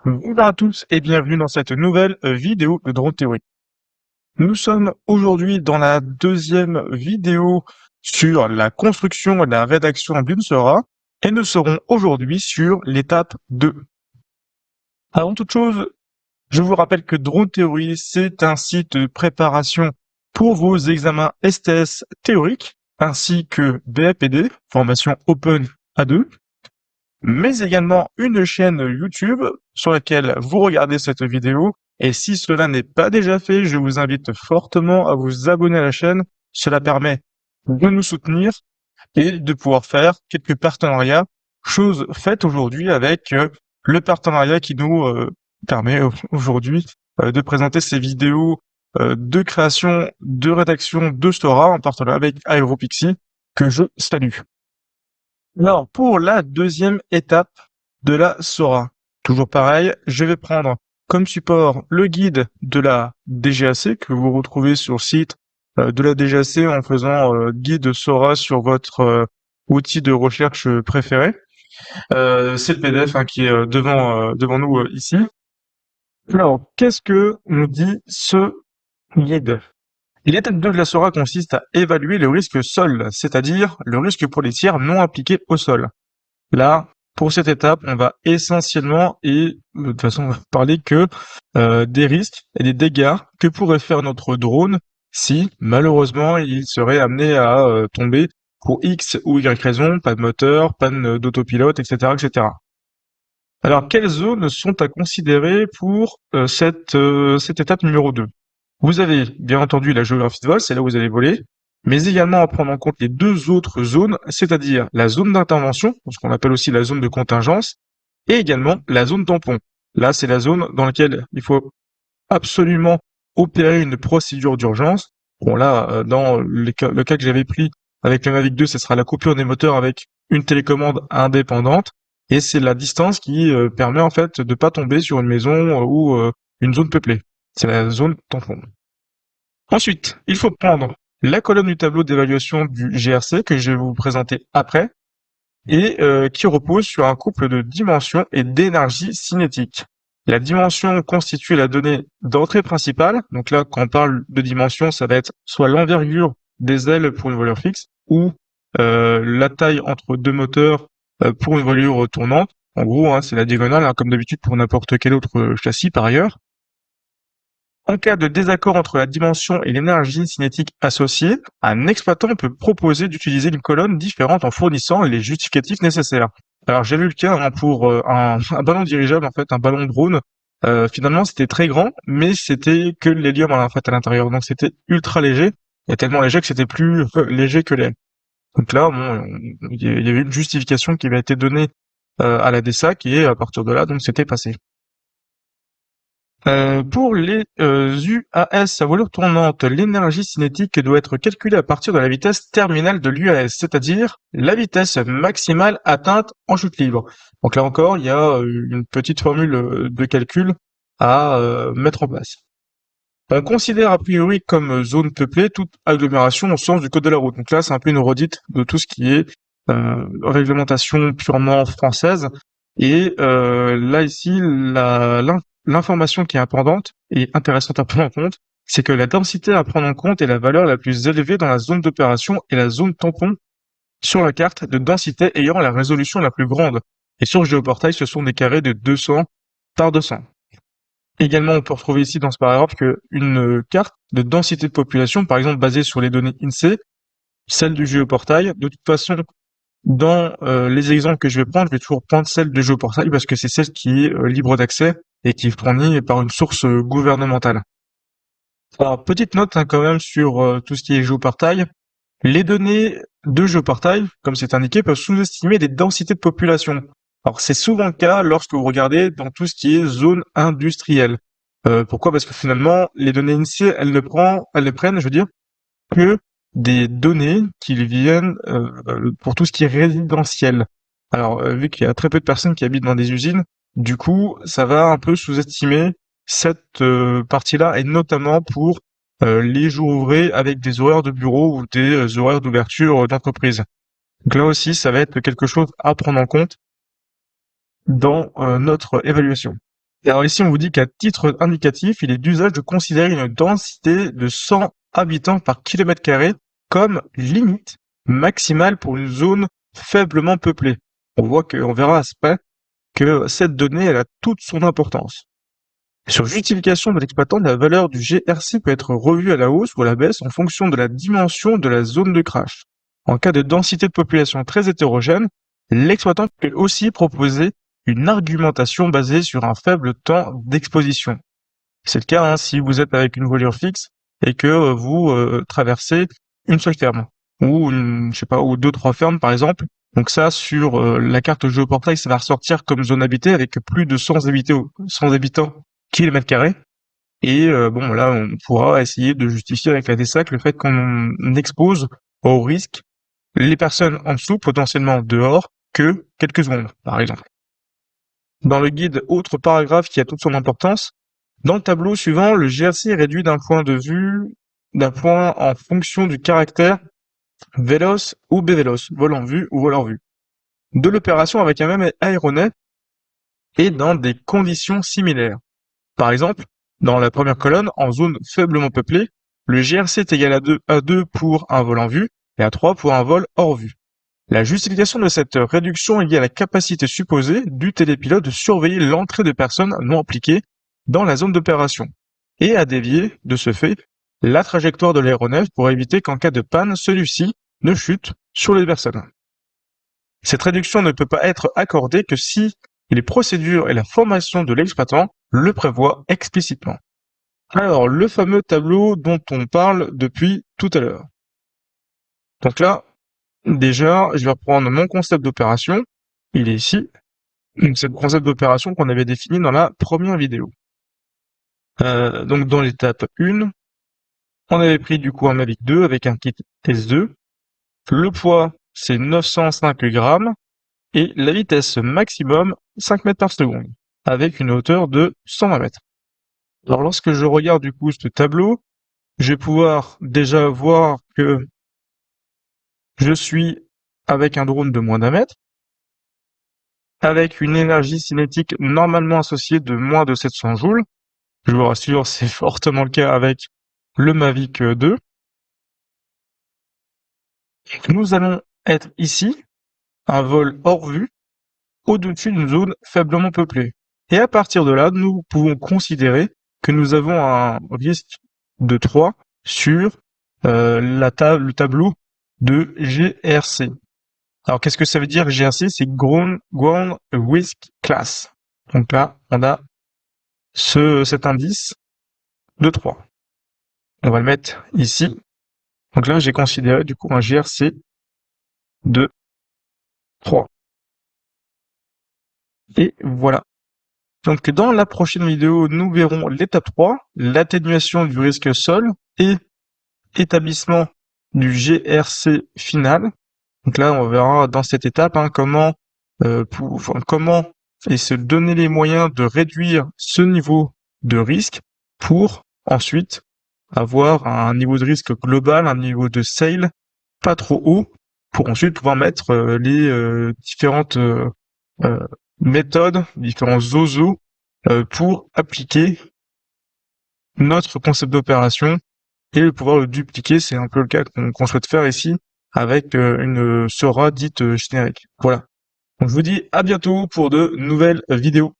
Bonjour à tous et bienvenue dans cette nouvelle vidéo de Drone Theory. Nous sommes aujourd'hui dans la deuxième vidéo sur la construction et la rédaction d'une Sora et nous serons aujourd'hui sur l'étape 2. Avant toute chose, je vous rappelle que Drone Theory, c'est un site de préparation pour vos examens STS théoriques ainsi que BAPD, formation Open A2, mais également une chaîne YouTube sur laquelle vous regardez cette vidéo. Et si cela n'est pas déjà fait, je vous invite fortement à vous abonner à la chaîne. Cela permet de nous soutenir et de pouvoir faire quelques partenariats, chose faite aujourd'hui avec le partenariat qui nous permet aujourd'hui de présenter ces vidéos de création, de rédaction de Sora en partenariat avec Aeropixie, que je salue. Alors, pour la deuxième étape de la Sora, toujours pareil, je vais prendre comme support le guide de la DGAC que vous retrouvez sur le site de la DGAC en faisant guide Sora sur votre outil de recherche préféré. C'est le PDF qui est devant nous ici. Alors, qu'est-ce que nous dit ce guide? L'étape 2 de la SORA consiste à évaluer le risque sol, c'est-à-dire le risque pour les tiers non appliqués au sol. Là, pour cette étape, on va essentiellement et de toute façon on va parler que des risques et des dégâts que pourrait faire notre drone si malheureusement il serait amené à tomber pour X ou Y raison, pas de moteur, panne d'autopilote, etc., etc. Alors, quelles zones sont à considérer pour cette étape numéro 2? Vous avez bien entendu la géographie de vol, c'est là où vous allez voler, mais également à prendre en compte les deux autres zones, c'est-à-dire la zone d'intervention, ce qu'on appelle aussi la zone de contingence, et également la zone tampon. Là, c'est la zone dans laquelle il faut absolument opérer une procédure d'urgence. Bon là, dans le cas que j'avais pris avec le Mavic 2, ce sera la coupure des moteurs avec une télécommande indépendante, et c'est la distance qui permet en fait de pas tomber sur une maison ou une zone peuplée. C'est la zone tampon. Ensuite, il faut prendre la colonne du tableau d'évaluation du GRC que je vais vous présenter après et qui repose sur un couple de dimensions et d'énergie cinétique. La dimension constitue la donnée d'entrée principale. Donc là, quand on parle de dimension, ça va être soit l'envergure des ailes pour une voilure fixe ou la taille entre deux moteurs pour une voilure tournante. En gros, c'est la diagonale, comme d'habitude pour n'importe quel autre châssis par ailleurs. En cas de désaccord entre la dimension et l'énergie cinétique associée, un exploitant peut proposer d'utiliser une colonne différente en fournissant les justificatifs nécessaires. Alors j'ai vu le cas pour un ballon dirigeable, en fait, un ballon drone. Finalement, c'était très grand, mais c'était que de l'hélium en fait à l'intérieur, donc c'était ultra léger, et tellement léger que c'était plus léger que l'air. Donc là, bon, il y avait une justification qui avait été donnée à la DSAC, et à partir de là, donc c'était passé. Pour les UAS à voilure tournante, l'énergie cinétique doit être calculée à partir de la vitesse terminale de l'UAS, c'est-à-dire la vitesse maximale atteinte en chute libre. Donc là encore, il y a une petite formule de calcul à mettre en place. On considère a priori comme zone peuplée toute agglomération au sens du code de la route. Donc là, c'est un peu une redite de tout ce qui est réglementation purement française. Et là, ici, l'information qui est importante et intéressante à prendre en compte, c'est que la densité à prendre en compte est la valeur la plus élevée dans la zone d'opération et la zone tampon sur la carte de densité ayant la résolution la plus grande. Et sur le géoportail, ce sont des carrés de 200 par 200. Également, on peut retrouver ici dans ce paragraphe qu'une carte de densité de population, par exemple basée sur les données INSEE, celle du géoportail, de toute façon, dans les exemples que je vais prendre, je vais toujours prendre celle du géoportail parce que c'est celle qui est libre d'accès et qui est fournie par une source gouvernementale. Alors, petite note quand même sur tout ce qui est géoportail. Les données de géoportail, comme c'est indiqué, peuvent sous-estimer des densités de population. Alors, c'est souvent le cas lorsque vous regardez dans tout ce qui est zone industrielle. Pourquoi? Parce que finalement, les données INSEE, elles ne prennent, je veux dire, que des données qui viennent pour tout ce qui est résidentiel. Alors, vu qu'il y a très peu de personnes qui habitent dans des usines, du coup, ça va un peu sous-estimer cette partie-là, et notamment pour les jours ouvrés avec des horaires de bureau ou des horaires d'ouverture d'entreprise. Donc là aussi, ça va être quelque chose à prendre en compte dans notre évaluation. Et alors ici, on vous dit qu'à titre indicatif, il est d'usage de considérer une densité de 100 habitants par kilomètre carré comme limite maximale pour une zone faiblement peuplée. On voit on verra après que cette donnée, elle a toute son importance. Sur justification de l'exploitant, la valeur du GRC peut être revue à la hausse ou à la baisse en fonction de la dimension de la zone de crash. En cas de densité de population très hétérogène, l'exploitant peut aussi proposer une argumentation basée sur un faible temps d'exposition. C'est le cas si vous êtes avec une voilure fixe et que vous traversez une seule ferme ou je sais pas, ou deux trois fermes par exemple. Donc ça, sur la carte géoportail, ça va ressortir comme zone habitée avec plus de 100 habitants kilomètres carrés. Et bon, là, on pourra essayer de justifier avec la DSAC le fait qu'on expose au risque les personnes en dessous, potentiellement dehors, que quelques secondes, par exemple. Dans le guide, autre paragraphe qui a toute son importance, dans le tableau suivant, le GRC est réduit d'un point en fonction du caractère véloce ou bévéloce, vol en vue ou vol en vue, de l'opération avec un même aéronef et dans des conditions similaires. Par exemple, dans la première colonne, en zone faiblement peuplée, le GRC est égal à 2 pour un vol en vue et à 3 pour un vol hors vue. La justification de cette réduction est liée à la capacité supposée du télépilote de surveiller l'entrée de personnes non impliquées dans la zone d'opération et à dévier, de ce fait, la trajectoire de l'aéronef pour éviter qu'en cas de panne, celui-ci ne chute sur les personnes. Cette réduction ne peut pas être accordée que si les procédures et la formation de l'exploitant le prévoient explicitement. Alors, le fameux tableau dont on parle depuis tout à l'heure. Donc là, déjà, je vais reprendre mon concept d'opération. Il est ici. C'est le concept d'opération qu'on avait défini dans la première vidéo. Donc dans l'étape 1, on avait pris du coup un Mavic 2 avec un kit S2. Le poids, c'est 905 grammes. Et la vitesse maximum, 5 mètres par seconde, avec une hauteur de 120 mètres. Alors lorsque je regarde du coup ce tableau, je vais pouvoir déjà voir que je suis avec un drone de moins d'1 mètre, avec une énergie cinétique normalement associée de moins de 700 joules. Je vous rassure, c'est fortement le cas avec le Mavic 2. Nous allons être ici, un vol hors vue, au-dessus d'une zone faiblement peuplée. Et à partir de là, nous pouvons considérer que nous avons un risque de 3 sur le tableau de GRC. Alors, qu'est-ce que ça veut dire GRC? C'est Ground Risk Class. Donc là, on a cet indice de 3. On va le mettre ici. Donc là, j'ai considéré du coup un GRC de 3. Et voilà. Donc dans la prochaine vidéo, nous verrons l'étape 3, l'atténuation du risque sol et établissement du GRC final. Donc là, on verra dans cette étape comment et se donner les moyens de réduire ce niveau de risque pour ensuite avoir un niveau de risque global, un niveau de sale pas trop haut, pour ensuite pouvoir mettre les différentes méthodes, différents zozos pour appliquer notre concept d'opération et pouvoir le dupliquer. C'est un peu le cas qu'on souhaite faire ici avec une SORA dite générique. Voilà. Donc je vous dis à bientôt pour de nouvelles vidéos.